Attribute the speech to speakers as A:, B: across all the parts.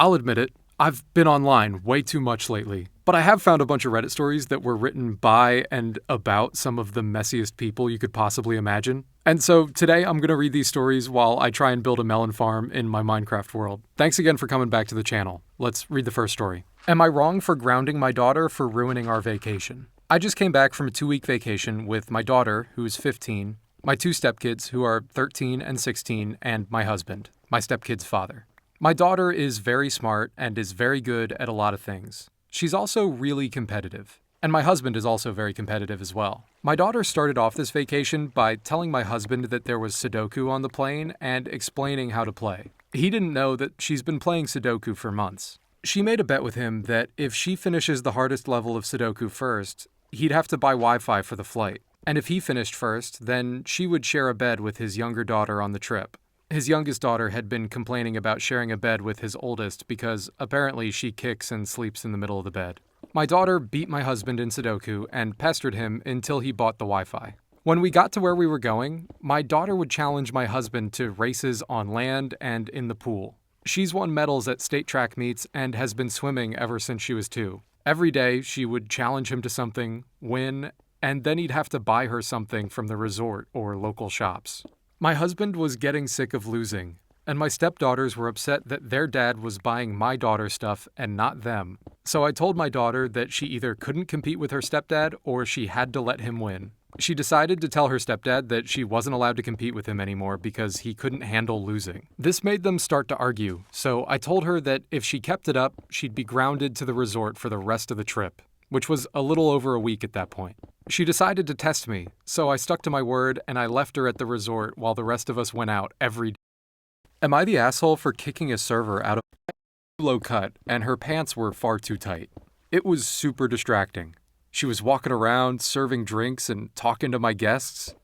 A: I'll admit it, I've been online way too much lately. But I have found a bunch of Reddit stories that were written by and about some of the messiest people you could possibly imagine. And so today I'm going to read these stories while I try and build a melon farm in my Minecraft world. Thanks again for coming back to the channel. Let's read the first story. Am I wrong for grounding my daughter for ruining our vacation? I just came back from a 2-week vacation with my daughter, who's 15, my 2 stepkids, who are 13 and 16, and my husband, my stepkid's father. My daughter is very smart and is very good at a lot of things. She's also really competitive. And my husband is also very competitive as well. My daughter started off this vacation by telling my husband that there was Sudoku on the plane and explaining how to play. He didn't know that she's been playing Sudoku for months. She made a bet with him that if she finishes the hardest level of Sudoku first, he'd have to buy Wi-Fi for the flight. And if he finished first, then she would share a bed with his younger daughter on the trip. His youngest daughter had been complaining about sharing a bed with his oldest because apparently she kicks and sleeps in the middle of the bed. My daughter beat my husband in Sudoku and pestered him until he bought the Wi-Fi. When we got to where we were going, my daughter would challenge my husband to races on land and in the pool. She's won medals at state track meets and has been swimming ever since she was 2. Every day she would challenge him to something, win, and then he'd have to buy her something from the resort or local shops. My husband was getting sick of losing, and my stepdaughters were upset that their dad was buying my daughter stuff and not them. So I told my daughter that she either couldn't compete with her stepdad or she had to let him win. She decided to tell her stepdad that she wasn't allowed to compete with him anymore because he couldn't handle losing. This made them start to argue, so I told her that if she kept it up, she'd be grounded to the resort for the rest of the trip, which was a little over a week at that point. She decided to test me, so I stuck to my word and I left her at the resort while the rest of us went out every day. Am I the asshole for kicking a server out of low cut and her pants were far too tight? It was super distracting. She was walking around, serving drinks and talking to my guests.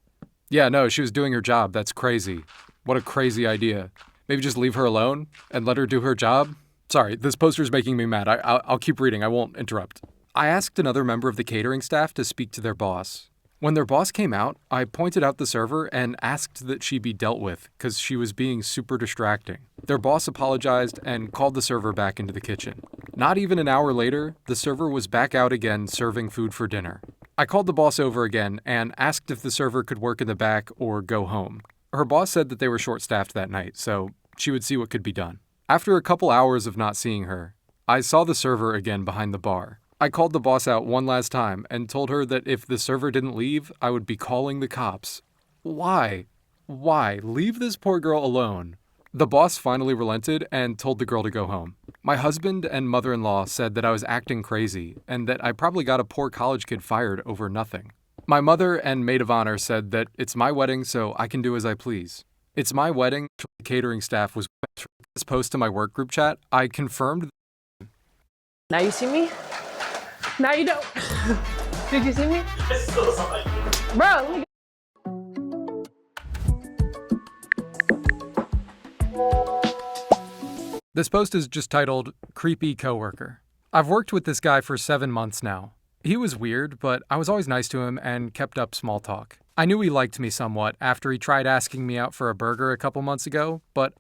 A: Yeah, no, she was doing her job. That's crazy. What a crazy idea. Maybe just leave her alone and let her do her job? Sorry, this poster's making me mad. I'll keep reading. I won't interrupt. I asked another member of the catering staff to speak to their boss. When their boss came out, I pointed out the server and asked that she be dealt with because she was being super distracting. Their boss apologized and called the server back into the kitchen. Not even an hour later, the server was back out again serving food for dinner. I called the boss over again and asked if the server could work in the back or go home. Her boss said that they were short-staffed that night, so she would see what could be done. After a couple hours of not seeing her, I saw the server again behind the bar. I called the boss out one last time and told her that if the server didn't leave, I would be calling the cops. Why? Why? Leave this poor girl alone. The boss finally relented and told the girl to go home. My husband and mother-in-law said that I was acting crazy and that I probably got a poor college kid fired over nothing. My mother and maid of honor said that it's my wedding, so I can do as I please. It's my wedding. The catering staff was this post to my work group chat. I confirmed.
B: Now you see me? Now you don't. Did you see me?
C: I still saw you.
B: Bro,
A: This post is just titled, Creepy Coworker. I've worked with this guy for 7 months now. He was weird, but I was always nice to him and kept up small talk. I knew he liked me somewhat after he tried asking me out for a burger a couple months ago, but